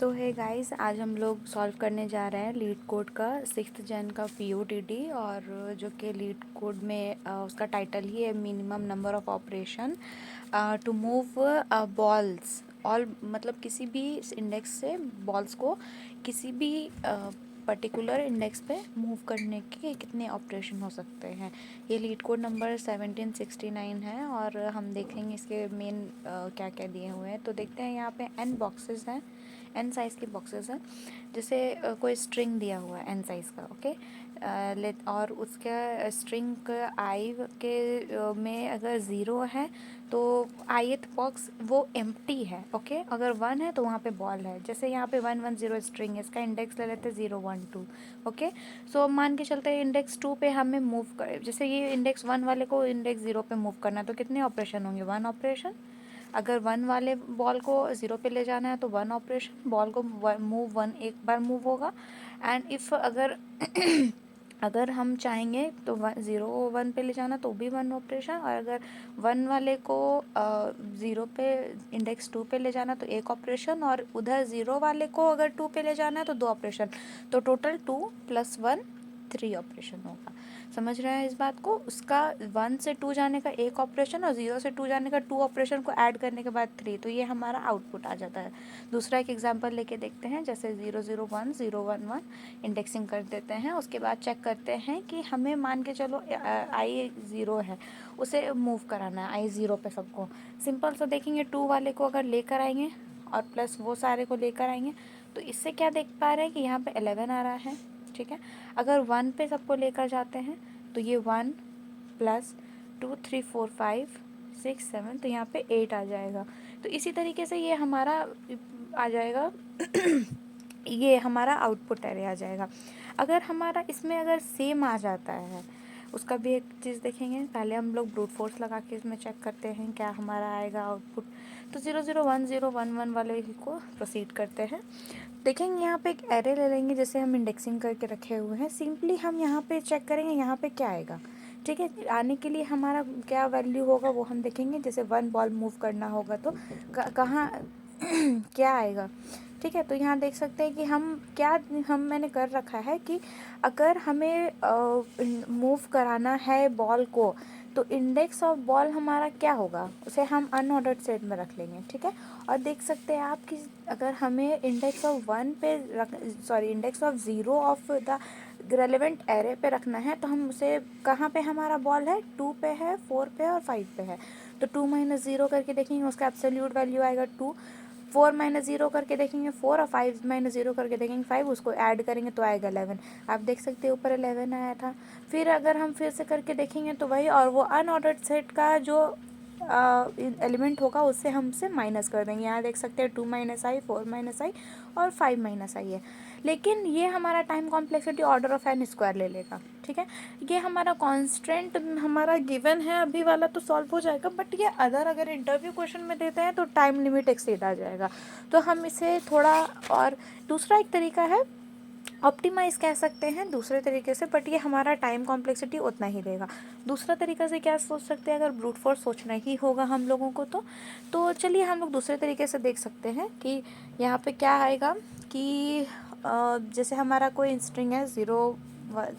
सो है गाइस, आज हम लोग सॉल्व करने जा रहे हैं लीड कोड का 6th जन का PODD। और जो कि लीड कोड में उसका टाइटल ही है minimum number of operation to move balls all, मतलब किसी भी इंडेक्स से बॉल्स को किसी भी पर्टिकुलर इंडेक्स पे मूव करने के कितने ऑपरेशन हो सकते हैं। ये लीड कोड नंबर 1769 है और हम देखेंगे इसके मेन क्या क्या दिए हुए हैं। तो देखते हैं, यहाँ पे n बॉक्सेस हैं, n साइज़ के बॉक्सेस हैं। जैसे कोई स्ट्रिंग दिया हुआ है n साइज़ का, ओके। और उसका स्ट्रिंग आई के में अगर ज़ीरो है तो ith बॉक्स वो एम्प्टी है, ओके। अगर 1 है तो वहाँ पे बॉल है। जैसे यहाँ पे 110 स्ट्रिंग है, इसका इंडेक्स ले लेते हैं 012, ओके। सो मान के चलते हैं इंडेक्स 2 पे हमें मूव कर, जैसे ये इंडेक्स 1 वाले को इंडेक्स 0 पे मूव करना है तो कितने ऑपरेशन होंगे? 1 ऑपरेशन। अगर 1 वाले बॉल को 0 पे ले जाना है तो 1 ऑपरेशन, बॉल को मूव 1 एक बार मूव होगा। एंड इफ़ अगर अगर हम चाहेंगे तो 0 1 पे ले जाना तो भी 1 ऑपरेशन, और अगर 1 वाले को 0 पे इंडेक्स 2 पे ले जाना तो एक ऑपरेशन, और उधर 0 वाले को अगर 2 पे ले जाना है तो 2 ऑपरेशन। तो टोटल 2 + 1 3 ऑपरेशन होगा। समझ रहे हैं इस बात को? उसका 1 से 2 जाने का एक ऑपरेशन और 0 से 2 जाने का 2 ऑपरेशन को ऐड करने के बाद 3, तो ये हमारा आउटपुट आ जाता है। दूसरा एक एग्जांपल लेके देखते हैं। जैसे 001 011 इंडेक्सिंग कर देते हैं, उसके बाद चेक करते हैं कि हमें मान के चलो आई 0 है, उसे मूव कराना है आई 0 पे सबको। सिंपल सा देखेंगे, 2 वाले को अगर लेकर आएंगे और प्लस वो सारे को लेकर आएंगे तो इससे क्या देख पा रहे हैं कि यहाँ पे 11 आ रहा है, ठीक है। अगर 1 पे सबको लेकर जाते हैं तो ये 1 + 2 3 4 5 6 7, तो यहाँ पे 8 आ जाएगा। तो इसी तरीके से ये हमारा आ जाएगा ये हमारा आउटपुट एरे आ जाएगा। अगर हमारा इसमें अगर सेम आ जाता है, उसका भी एक चीज़ देखेंगे। पहले हम लोग ब्रूट फोर्स लगा के इसमें चेक करते हैं क्या हमारा आएगा आउटपुट। तो 001011 वाले को प्रोसीड करते हैं। देखेंगे यहाँ पे एक एरे ले लेंगे, जैसे हम इंडेक्सिंग करके रखे हुए हैं। सिंपली हम यहाँ पे चेक करेंगे यहाँ पे क्या आएगा, ठीक है। आने के लिए हमारा क्या वैल्यू होगा वो हम देखेंगे। जैसे 1 बॉल मूव करना होगा तो कहाँ क्या आएगा, ठीक है। तो यहाँ देख सकते हैं कि मैंने कर रखा है कि अगर हमें मूव कराना है बॉल को तो इंडेक्स ऑफ बॉल हमारा क्या होगा, उसे हम अनऑर्डर्ड सेट में रख लेंगे, ठीक है। और देख सकते हैं आप कि अगर हमें इंडेक्स ऑफ 1 पे index of 0 of the relevant array पे रखना है तो हम उसे कहाँ पे हमारा बॉल है, 2 पे है, 4 पे और 5 पे है। तो 2 - 0 करके देखेंगे, उसका एब्सोल्यूट वैल्यू आएगा 2। 4 - 0 करके देखेंगे 4, और 5 - 0 करके देखेंगे 5, उसको ऐड करेंगे तो आएगा 11। आप देख सकते हैं ऊपर 11 आया था। फिर अगर हम फिर से करके देखेंगे तो वही, और वो अनऑर्डर्ड सेट का जो एलिमेंट होगा उससे हम उसे माइनस कर देंगे। यहाँ देख सकते हैं 2 - i, 4 - i और 5 - i है। लेकिन ये हमारा time complexity order of n square ले लेगा, ठीक है। ये हमारा कॉन्स्टेंट हमारा गिवन है अभी वाला, तो सॉल्व हो जाएगा। बट ये अगर इंटरव्यू क्वेश्चन में देते हैं तो टाइम लिमिट एक्सीड आ जाएगा। तो हम इसे थोड़ा, और दूसरा एक तरीका है ऑप्टिमाइज़ कह सकते हैं दूसरे तरीके से, बट ये हमारा टाइम कॉम्प्लेक्सिटी उतना ही देगा। दूसरा तरीका से क्या सोच सकते हैं, अगर ब्रूट फोर्स सोचना ही होगा हम लोगों को तो चलिए हम लोग दूसरे तरीके से देख सकते हैं कि यहाँ पे क्या आएगा। कि जैसे हमारा कोई स्ट्रिंग है 0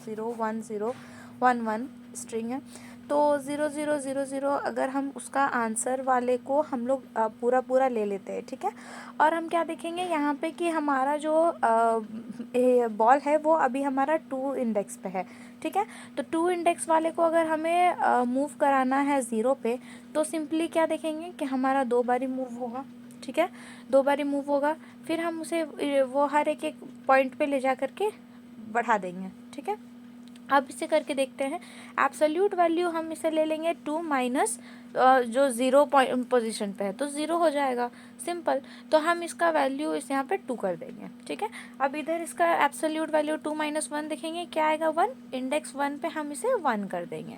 0 1 0 1 1 स्ट्रिंग है, तो 0000 अगर हम उसका आंसर वाले को हम लोग पूरा ले लेते हैं, ठीक है। और हम क्या देखेंगे यहाँ पे कि हमारा जो बॉल है वो अभी हमारा 2 इंडेक्स पे है, ठीक है। तो 2 इंडेक्स वाले को अगर हमें मूव कराना है 0 पे तो सिंपली क्या देखेंगे कि हमारा 2 बारी मूव होगा, ठीक है। 2 बारी मूव होगा, फिर हम उसे वो हर एक पॉइंट पे ले जा करके बढ़ा देंगे, ठीक है। अब इसे करके देखते हैं। एब्सोल्यूट वैल्यू हम इसे ले लेंगे 2 माइनस जो 0 पोजीशन पे है तो 0 हो जाएगा, सिंपल। तो हम इसका वैल्यू इस यहाँ पे 2 कर देंगे, ठीक है। अब इधर इसका एब्सोल्यूट वैल्यू 2 - 1 देखेंगे क्या आएगा, 1। इंडेक्स 1 पे हम इसे 1 कर देंगे,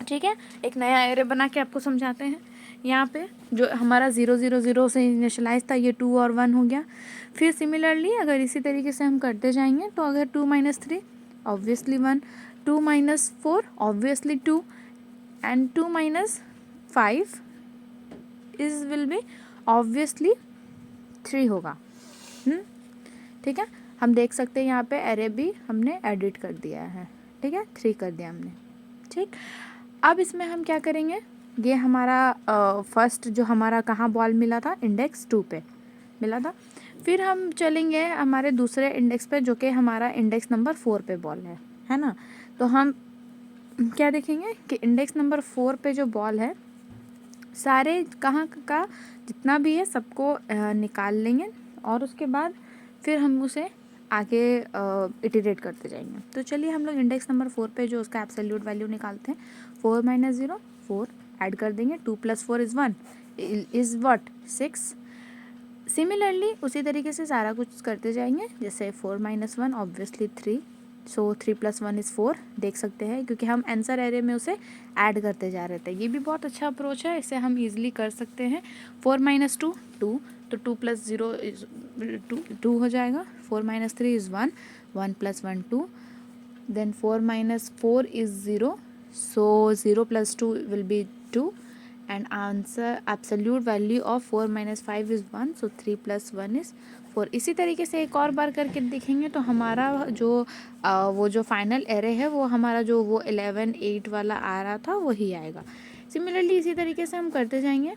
ठीक है। एक नया एरे बना के आपको समझाते हैं। यहाँ पे जो हमारा 0 से इनिशियलाइज था ये 2 और 1 हो गया। फिर सिमिलरली अगर इसी तरीके से हम करते जाएंगे तो अगर 2 - 3 obviously 1, 2 - 4 obviously 2, and 2 - 5 is will be obviously 3 होगा। ठीक है, हम देख सकते हैं यहाँ पे एरे भी हमने एडिट कर दिया है। ठीक है, 3 कर दिया हमने। ठीक, अब इसमें हम क्या करेंगे, ये हमारा फर्स्ट जो हमारा कहाँ बॉल मिला था, इंडेक्स 2 पे मिला था। फिर हम चलेंगे हमारे दूसरे इंडेक्स पे जो कि हमारा इंडेक्स नंबर 4 पे बॉल है ना। तो हम क्या देखेंगे कि इंडेक्स नंबर 4 पे जो बॉल है, सारे कहाँ का जितना भी है सबको निकाल लेंगे और उसके बाद फिर हम उसे आगे इटरेट करते जाएंगे। तो चलिए हम लोग इंडेक्स नंबर 4 पे जो उसका एब्सोल्यूट वैल्यू निकालते हैं, 4 माइनस 0 4 ऐड कर देंगे, 2 plus 4 is 1 is what 6। Similarly उसी तरीके से सारा कुछ करते जाएंगे, जैसे 4 minus 1 obviously 3, so 3 plus 1 is 4 देख सकते हैं, क्योंकि हम आंसर एरे में उसे ऐड करते जा रहे थे। ये भी बहुत अच्छा अप्रोच है, इसे हम इजीली कर सकते हैं। 4 माइनस 2 2, तो 2 प्लस 0 इज 2 हो जाएगा। 4 minus 3 is 1, 1 plus 1 2, then 4 minus 4 is 0, so 0 plus 2 will be 2 and answer absolute value of 4 minus 5 is 1, so 3 plus 1 is 4। इसी तरीके से एक और बार करके देखेंगे तो हमारा जो वो जो फाइनल एरे है वो हमारा जो वो 11 8 वाला आ रहा था वही आएगा। सिमिलरली इसी तरीके से हम करते जाएंगे,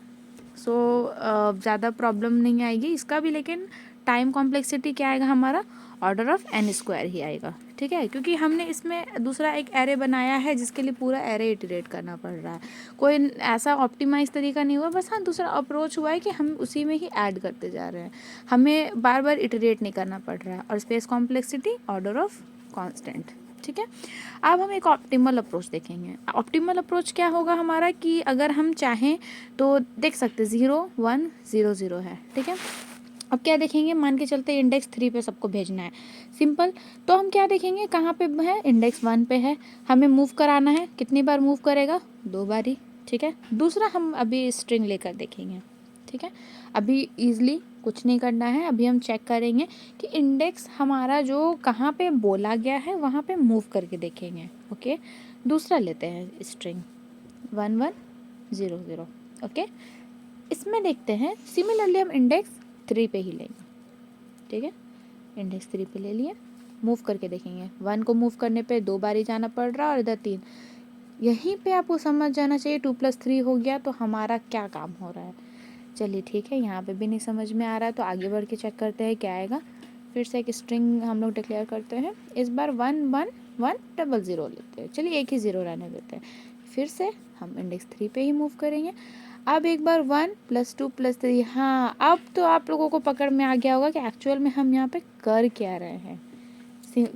सो ज़्यादा प्रॉब्लम नहीं आएगी इसका भी, लेकिन टाइम कॉम्प्लेक्सिटी क्या आएगा हमारा, ऑर्डर ऑफ n स्क्वायर ही आएगा। ठीक है, क्योंकि हमने इसमें दूसरा एक एरे बनाया है जिसके लिए पूरा एरे इटरेट करना पड़ रहा है, कोई ऐसा ऑप्टिमाइज तरीका नहीं हुआ, बस हाँ दूसरा अप्रोच हुआ है कि हम उसी में ही ऐड करते जा रहे हैं, हमें बार बार इटरेट नहीं करना पड़ रहा है। और space complexity order of constant. ठीक है, अब हम एक ऑप्टिमल अप्रोच देखेंगे। ऑप्टिमल अप्रोच क्या होगा हमारा कि अगर हम चाहें तो देख सकते 0 1 0 0 है। ठीक है, अब क्या देखेंगे, मान के चलते इंडेक्स 3 पे सबको भेजना है, सिंपल। तो हम क्या देखेंगे, कहाँ पे है, इंडेक्स 1 पे है, हमें मूव कराना है, कितनी बार मूव करेगा, 2 बार ही। ठीक है, दूसरा हम अभी स्ट्रिंग लेकर देखेंगे। ठीक है, अभी ईजिली कुछ नहीं करना है, अभी हम चेक करेंगे कि इंडेक्स हमारा जो कहाँ पे बोला गया है वहाँ पे मूव करके देखेंगे। ओके, दूसरा लेते हैं स्ट्रिंग 1 1 0 0। ओके, इसमें देखते हैं सिमिलरली हम इंडेक्स 3 पे ही लेंगे। ठीक है, इंडेक्स 3 पे ले लिए, मूव करके देखेंगे, 1 को मूव करने पे 2 बार ही जाना पड़ रहा है और इधर 3। यहीं पे आपको समझ जाना चाहिए 2 प्लस 3 हो गया तो हमारा क्या काम हो रहा है। चलिए ठीक है, यहाँ पे भी नहीं समझ में आ रहा है तो आगे बढ़ के चेक करते हैं क्या आएगा। फिर से एक स्ट्रिंग हम लोग डिक्लेयर करते हैं, इस बार 1 1 1 डबल 0 लेते हैं, चलिए एक ही 0 रहने देते हैं। फिर से हम इंडेक्स 3 पे ही मूव करेंगे। अब एक बार 1 प्लस 2 प्लस 3, हाँ अब तो आप लोगों को पकड़ में आ गया होगा कि एक्चुअल में हम यहाँ पे कर क्या रहे हैं।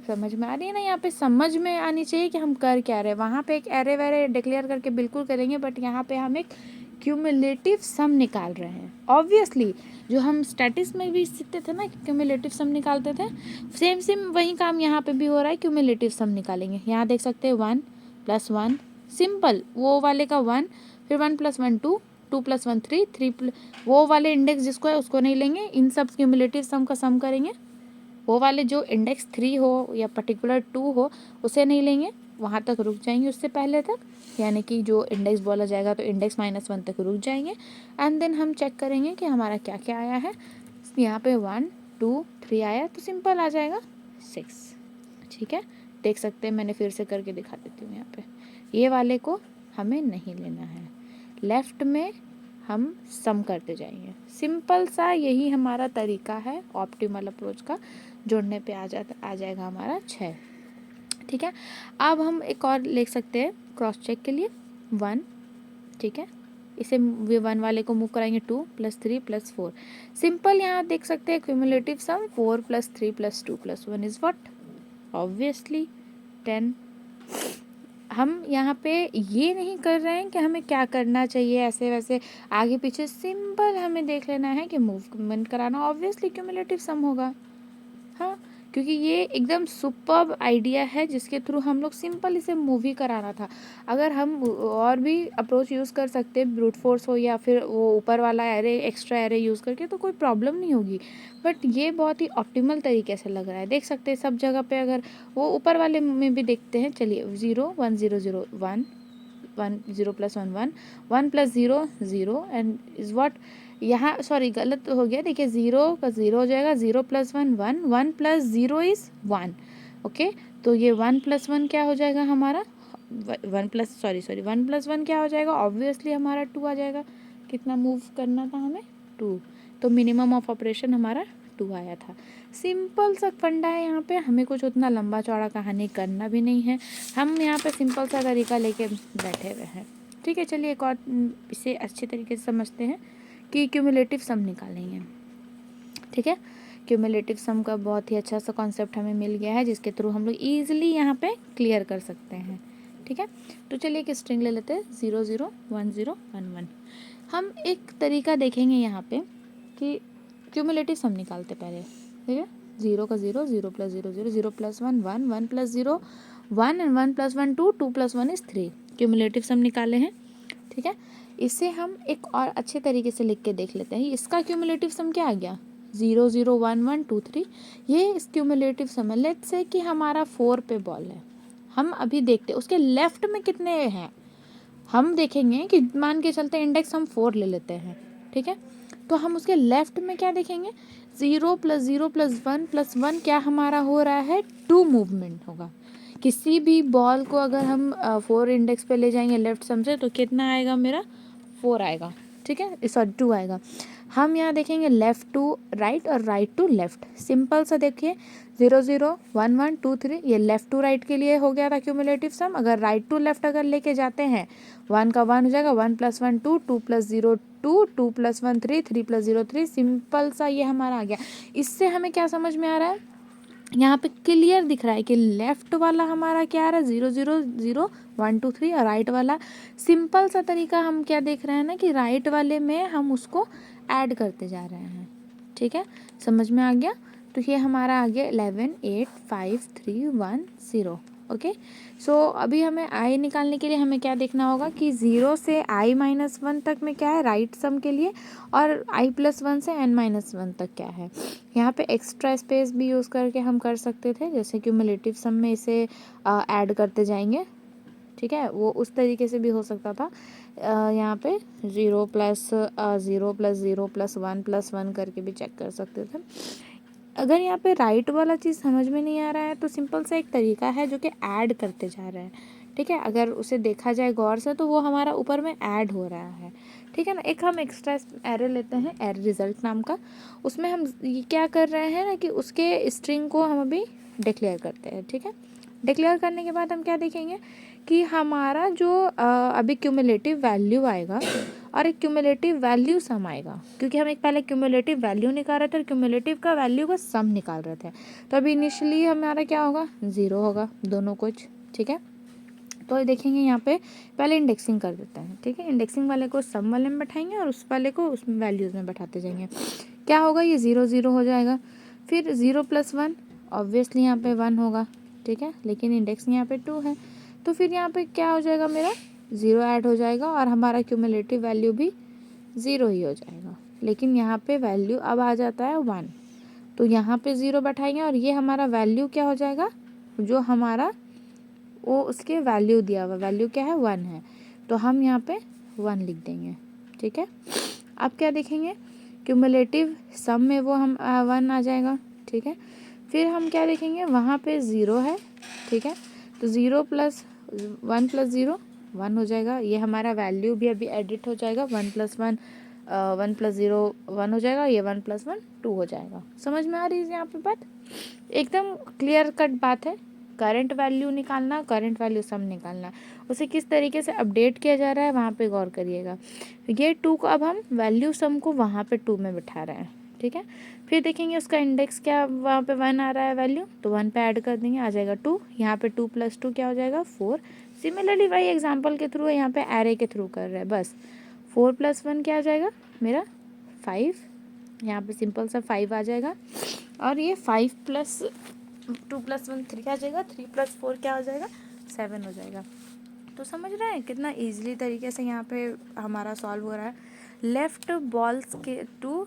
समझ में आ रही है ना, यहाँ पे समझ में आनी चाहिए कि हम कर क्या रहे हैं। वहाँ पे एक एरे वेरे डिक्लेयर करके बिल्कुल करेंगे, बट यहाँ पे हम एक क्यूमुलेटिव सम निकाल रहे हैं। ऑब्वियसली जो हम स्टैटिस में भी सीखते थे ना कि क्यूमुलेटिव सम निकालते थे, सेम सेम वही काम यहाँ पे भी हो रहा है, क्यूमुलेटिव सम निकालेंगे। यहाँ देख सकते हैं 1 प्लस 1 सिंपल वो वाले का 1, फिर 1 प्लस 1 2, 2 प्लस 1 3, 3 वो वाले इंडेक्स जिसको है उसको नहीं लेंगे, इन सब क्यूमुलेटिव सम का सम करेंगे। वो वाले जो इंडेक्स 3 हो या पर्टिकुलर 2 हो उसे नहीं लेंगे, वहाँ तक रुक जाएंगे उससे पहले तक, यानी कि जो इंडेक्स बोला जाएगा तो इंडेक्स -1 तक रुक जाएंगे। एंड देन हम चेक करेंगे कि हमारा क्या क्या आया है। यहाँ पे 1 2 3 आया तो सिंपल आ जाएगा 6। ठीक है, देख सकते हैं, मैंने फिर से करके दिखा देती हूँ। यहाँ पे ये वाले को हमें नहीं लेना है, लेफ्ट में हम सम करते जाएंगे। सिंपल सा यही हमारा तरीका है ऑप्टिमल अप्रोच का, जोड़ने पे आ जाएगा हमारा 6। ठीक है, अब हम एक और लिख सकते हैं क्रॉस चेक के लिए 1। ठीक है, इसे वे 1 वाले को मूव कराएंगे 2 प्लस 3 प्लस 4, सिंपल। यहाँ देख सकते हैं cumulative sum 4 plus 3 plus 2 plus 1 is what, obviously 10। हम यहाँ पे ये नहीं कर रहे हैं कि हमें क्या करना चाहिए ऐसे वैसे आगे पीछे, सिंपल हमें देख लेना है कि मूवमेंट कराना, ऑब्वियसली क्यूमुलेटिव सम होगा। हाँ, क्योंकि ये एकदम सुपर्ब आइडिया है जिसके थ्रू हम लोग सिंपल इसे मूव ही कराना था। अगर हम और भी अप्रोच यूज़ कर सकते हैं, ब्रूट फोर्स हो या फिर वो ऊपर वाला एरे एक्स्ट्रा एरे यूज़ करके, तो कोई प्रॉब्लम नहीं होगी, बट ये बहुत ही ऑप्टिमल तरीके से लग रहा है। देख सकते हैं सब जगह पे, अगर वो ऊपर वाले में भी देखते हैं, चलिए 0 1 0 0 1 1 0 plus 1 1 1 plus 0 0 and is what यहाँ सॉरी गलत हो गया, देखिए 0 का 0 हो जाएगा, 0 + 1 1, 1 + 0 इज़ 1। ओके, तो ये 1 + 1 क्या हो जाएगा हमारा, 1 + 1 क्या हो जाएगा, ऑब्वियसली हमारा 2 आ जाएगा। कितना मूव करना था हमें, 2। तो मिनिमम ऑफ ऑपरेशन हमारा 2 आया था। सिंपल सा फंडा है यहाँ पे, हमें कुछ उतना लंबा चौड़ा कहानी करना भी नहीं है, हम यहाँ पे सिंपल सा तरीका लेके बैठे हुए हैं। ठीक है, चलिए एक और इसे अच्छे तरीके से समझते हैं कि क्यूमुलेटिव सम निकालेंगे। ठीक है, क्यूमुलेटिव सम का बहुत ही अच्छा सा कॉन्सेप्ट हमें मिल गया है, जिसके थ्रू हम लोग ईजिली यहाँ पे क्लियर कर सकते हैं। ठीक है, तो चलिए एक स्ट्रिंग ले लेते हैं 0 0 1 0 1 1। हम एक तरीका देखेंगे यहाँ पे कि क्यूमुलेटिव सम निकालते पहले। ठीक है, 0 का 0, 0 + 0 0, 0 + 1 1, 1 + 0 1 एंड 1 + 1 2, 2 + 1 इज़ 3। क्यूमुलेटिव सम निकाले हैं। ठीक है, इसे हम एक और अच्छे तरीके से लिख के देख लेते हैं। इसका क्यूमुलेटिव सम क्या आ गया, 0 0 1 1 2 3। ये इस क्यूमुलेटिव सम है। लेट्स से कि हमारा 4 पे बॉल है, हम अभी देखते उसके लेफ्ट में कितने हैं। हम देखेंगे कि मान के चलते इंडेक्स हम 4 ले लेते हैं। ठीक है, तो हम उसके लेफ्ट में क्या देखेंगे, 0 + 0 + 1 + 1 क्या हमारा हो रहा है, 2 मूवमेंट होगा। किसी भी बॉल को अगर हम 4 इंडेक्स पे ले जाएंगे लेफ्ट सम से, तो कितना आएगा मेरा, 4 आएगा। ठीक है, सॉरी 2 आएगा। हम यहाँ देखेंगे लेफ़्ट टू राइट और राइट टू लेफ़्ट। सिंपल सा देखिए, 0 0 1 1 2 3, ये लेफ़्ट टू राइट के लिए हो गया था क्यूमुलेटिव सम। अगर राइट टू लेफ़्ट अगर लेके जाते हैं, 1 का 1 हो जाएगा, 1 + 1 2, 2 + 0 2, 2 + 1 3, 3 + 0 3। सिंपल सा ये हमारा आ गया। इससे हमें क्या समझ में आ रहा है, यहाँ पे क्लियर दिख रहा है कि लेफ्ट वाला हमारा क्या आ रहा है, 0 0 0 1 2 3, और राइट वाला सिंपल सा तरीका हम क्या देख रहे हैं ना, कि राइट वाले में हम उसको ऐड करते जा रहे हैं। ठीक है, समझ में आ गया। तो ये हमारा आ गया 11 8 5 3 1 0। ओके, सो अभी हमें आई निकालने के लिए हमें क्या देखना होगा कि 0 से i-1 तक में क्या है राइट सम के लिए, और i+1 से n-1 तक क्या है। यहाँ पे एक्स्ट्रा स्पेस भी यूज़ करके हम कर सकते थे, जैसे क्यूमुलेटिव सम में इसे ऐड करते जाएंगे। ठीक है, वो उस तरीके से भी हो सकता था। यहाँ पे 0 + 0 + 0 + 1 + 1 करके भी चेक कर सकते थे। अगर यहाँ पे राइट वाला चीज़ समझ में नहीं आ रहा है, तो सिंपल सा एक तरीका है जो कि ऐड करते जा रहा है। ठीक है, अगर उसे देखा जाए गौर से, तो वो हमारा ऊपर में ऐड हो रहा है। ठीक है ना, एक हम एक्स्ट्रा एरे लेते हैं, एरे रिजल्ट नाम का। उसमें हम ये क्या कर रहे हैं ना, कि उसके स्ट्रिंग को हम अभी डिक्लेयर करते हैं। ठीक है, डिक्लेयर करने के बाद हम क्या देखेंगे कि हमारा जो अभी क्यूमुलेटिव वैल्यू आएगा और एक क्यूमुलेटिव वैल्यू सम आएगा, क्योंकि हम एक पहले क्यूमुलेटिव वैल्यू निकाल रहे थे और क्यूमुलेटिव का वैल्यू का सम निकाल रहे थे। तो अभी इनिशियली हमारा क्या होगा, 0 होगा दोनों कुछ। ठीक है, तो देखेंगे यहाँ पे पहले इंडेक्सिंग कर देते हैं। ठीक है, इंडेक्सिंग वाले को सम वाले में बैठाएंगे और उस वाले को उस वैल्यूज़ में बैठाते जाएंगे। क्या होगा, ये 0 0 हो जाएगा। फिर 0 + 1, ऑब्वियसली यहाँ पे 1 होगा। ठीक है, लेकिन इंडेक्स यहाँ पे 2 है, तो फिर यहाँ पे क्या हो जाएगा, मेरा 0 ऐड हो जाएगा और हमारा क्यूमुलेटिव वैल्यू भी 0 ही हो जाएगा। लेकिन यहाँ पे वैल्यू अब आ जाता है 1, तो यहाँ पे 0 बैठाएंगे और ये हमारा वैल्यू क्या हो जाएगा, जो हमारा वो उसके वैल्यू दिया हुआ वैल्यू क्या है, 1 है, तो हम यहाँ पे 1 लिख देंगे। ठीक है, अब क्या देखेंगे, क्यूमुलेटिव सम में वो हम 1 आ जाएगा। ठीक है, फिर हम क्या देखेंगे, वहाँ पे 0 है। ठीक है, तो 0 + 1 + 0 1 हो जाएगा। ये हमारा वैल्यू भी अभी एडिट हो जाएगा, 1 + 1 1 + 0 1 हो जाएगा, ये 1 + 1 2 हो जाएगा। समझ में आ रही है यहाँ पे बात, एकदम क्लियर कट बात है। करंट वैल्यू निकालना, करंट वैल्यू सम निकालना, उसे किस तरीके से अपडेट किया जा रहा है वहाँ पे गौर करिएगा। ये 2 को अब हम वैल्यू सम को वहाँ पे 2 में बिठा रहे हैं। ठीक है, फिर देखेंगे उसका इंडेक्स क्या, वहाँ पे 1 आ रहा है वैल्यू, तो 1 पे ऐड कर देंगे, आ जाएगा 2। यहाँ पे 2 + 2 क्या हो जाएगा, 4। सिमिलरली वही एग्जाम्पल के थ्रू यहाँ पे एरे के थ्रू कर रहे हैं बस। 4 + 1 क्या आ जाएगा मेरा, 5। यहाँ पे सिंपल सा 5 आ जाएगा, और ये 5 + 2 + 1 3 आ जाएगा, 3 + 4 क्या हो जाएगा, 7 हो जाएगा। तो समझ रहे हैं कितना ईजिली तरीके से यहाँ पे हमारा सॉल्व हो रहा है। लेफ़्ट बॉल्स के टू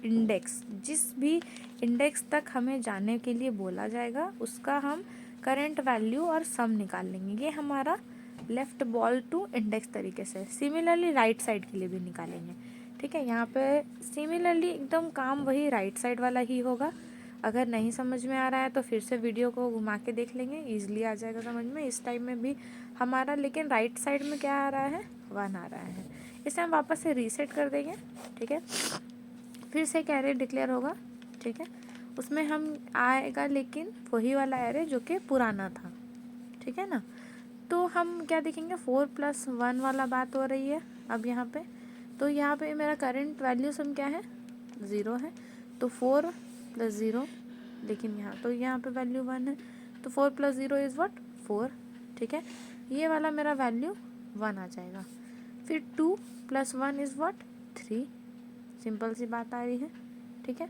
इंडेक्स, जिस भी इंडेक्स तक हमें जाने के लिए बोला जाएगा उसका हम करंट वैल्यू और सम निकाल लेंगे। ये हमारा लेफ़्ट बॉल टू इंडेक्स तरीके से। सिमिलरली राइट साइड के लिए भी निकालेंगे। ठीक है। यहाँ पे सिमिलरली एकदम काम वही राइट साइड वाला ही होगा। अगर नहीं समझ में आ रहा है तो फिर से वीडियो को घुमा के देख लेंगे, ईजिली आ जाएगा समझ में। इस टाइम में भी हमारा लेकिन राइट साइड में क्या आ रहा है, 1 आ रहा है। इसे हम वापस से रीसेट कर देंगे। ठीक है, फिर से एक एरे डिक्लेयर होगा। ठीक है, उसमें हम आएगा लेकिन वही वाला एरे जो कि पुराना था। ठीक है ना। तो हम क्या देखेंगे, 4+1 वाला बात हो रही है अब यहाँ पे। तो यहाँ पे मेरा करंट वैल्यू सम क्या है, 0 है। तो 4+0, लेकिन यहाँ पे वैल्यू 1 है। तो 4+0 इज़ व्हाट, 4। ठीक है, ये वाला मेरा वैल्यू 1 आ जाएगा। फिर 2+1 इज़ व्हाट, 3। सिंपल सी बात आ रही है। ठीक है,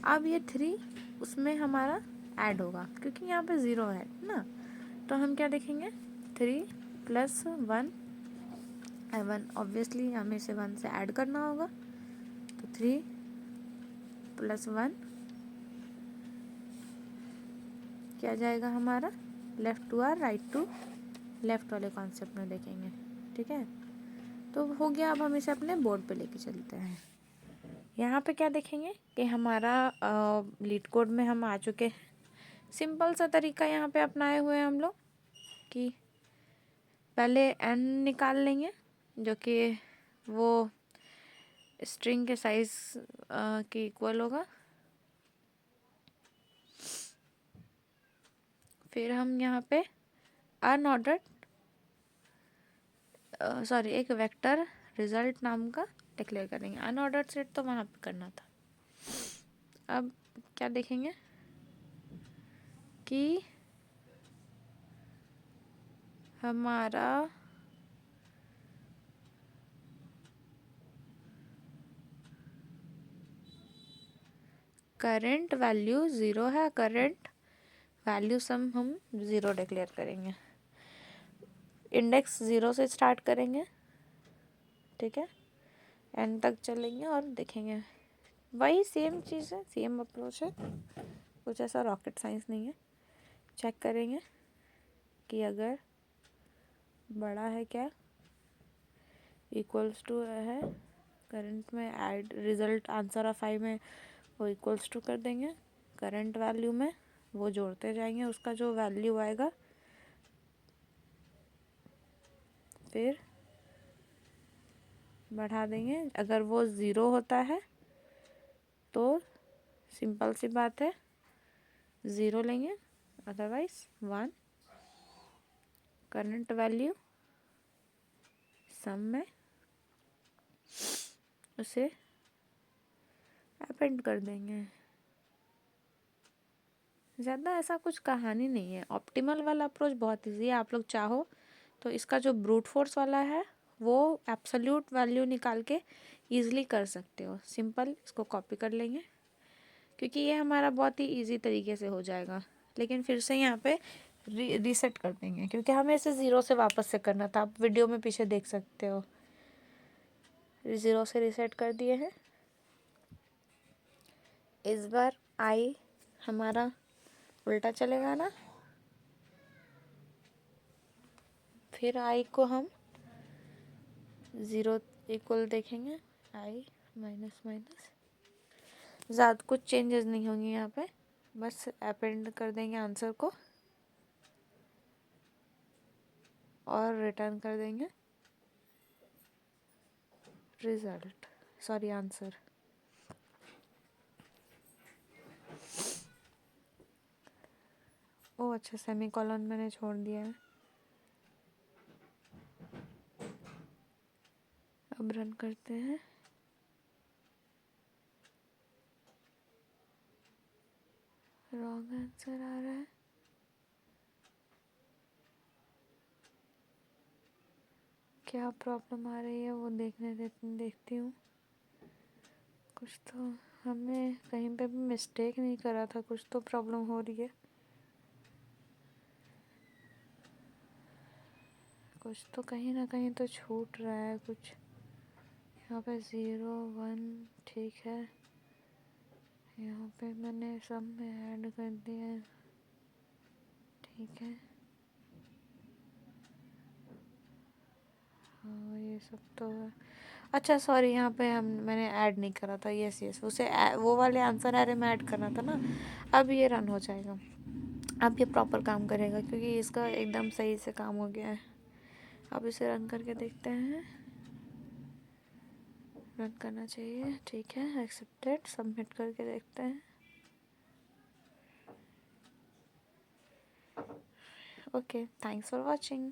अब ये 3 उसमें हमारा ऐड होगा क्योंकि यहाँ पे 0 है ना। तो हम क्या देखेंगे, 3+1, 1 ऑब्वियसली हमें इसे 1 से ऐड करना होगा। तो 3+1 क्या जाएगा हमारा, left to or right to left वाले कॉन्सेप्ट में देखेंगे। ठीक है, तो हो गया। अब हम इसे अपने बोर्ड पे लेके चलते हैं। यहाँ पे क्या देखेंगे कि हमारा लीड कोड में हम आ चुके। सिंपल सा तरीका यहाँ पे अपनाए हुए हैं हम लोग कि पहले n निकाल लेंगे जो कि वो स्ट्रिंग के साइज के इक्वल होगा। फिर हम यहाँ पे अनऑर्डर्ड एक वेक्टर रिजल्ट नाम का डिक्लेयर करेंगे। अनऑर्डर्ड सेट तो वहाँ पे करना था। अब क्या देखेंगे कि हमारा करंट वैल्यू 0 है। करंट वैल्यू सम हम 0 डिक्लेयर करेंगे। इंडेक्स 0 से स्टार्ट करेंगे। ठीक है, एन तक चलेंगे और देखेंगे। वही सेम चीज़ है, सेम अप्रोच है, कुछ ऐसा रॉकेट साइंस नहीं है। चेक करेंगे कि अगर बड़ा है क्या, इक्वल्स टू है करंट में ऐड रिजल्ट आंसर ऑफ 5 में वो इक्वल्स टू कर देंगे। करंट वैल्यू में वो जोड़ते जाएंगे, उसका जो वैल्यू आएगा फिर बढ़ा देंगे। अगर वो 0 होता है तो सिंपल सी बात है 0 लेंगे, अदरवाइज 1। करंट वैल्यू सम में उसे अपेंड कर देंगे। ज़्यादा ऐसा कुछ कहानी नहीं है। ऑप्टिमल वाला अप्रोच बहुत ईजी है। आप लोग चाहो तो इसका जो ब्रूट फोर्स वाला है वो एब्सोल्यूट वैल्यू निकाल के ईजिली कर सकते हो। सिंपल इसको कॉपी कर लेंगे क्योंकि ये हमारा बहुत ही इजी तरीके से हो जाएगा। लेकिन फिर से यहाँ पे रीसेट कर देंगे क्योंकि हमें इसे 0 से वापस से करना था। आप वीडियो में पीछे देख सकते हो, 0 से रीसेट कर दिए हैं। इस बार आई हमारा उल्टा चलेगा ना। फिर आई को हम 0 इक्वल देखेंगे, आई माइनस माइनस। ज़्यादा कुछ चेंजेस नहीं होंगे यहाँ पे, बस अपेंड कर देंगे आंसर को और रिटर्न कर देंगे रिजल्ट, सॉरी आंसर। ओ अच्छा, सेमीकोलन मैंने छोड़ दिया है। अब रन करते हैं। रॉन्ग आंसर आ रहा है। क्या प्रॉब्लम आ रही है वो देखती हूँ। कुछ तो हमने कहीं पे भी मिस्टेक नहीं करा था, कुछ तो प्रॉब्लम हो रही है। कुछ तो कहीं ना कहीं तो छूट रहा है कुछ। यहाँ पे 0 1 ठीक है, यहाँ पे मैंने सब में ऐड कर दिया है। ठीक है, हाँ ये सब तो है। अच्छा सॉरी, यहाँ पे मैंने ऐड नहीं करा था। यस यस, उसे वो वाले आंसर एरे में ऐड करना था ना। अब ये रन हो जाएगा, अब ये प्रॉपर काम करेगा क्योंकि इसका एकदम सही से काम हो गया है। अब इसे रन करके देखते हैं। रन करना चाहिए, ठीक है, एक्सेप्टेड, सबमिट करके देखते हैं। Okay, thanks for watching.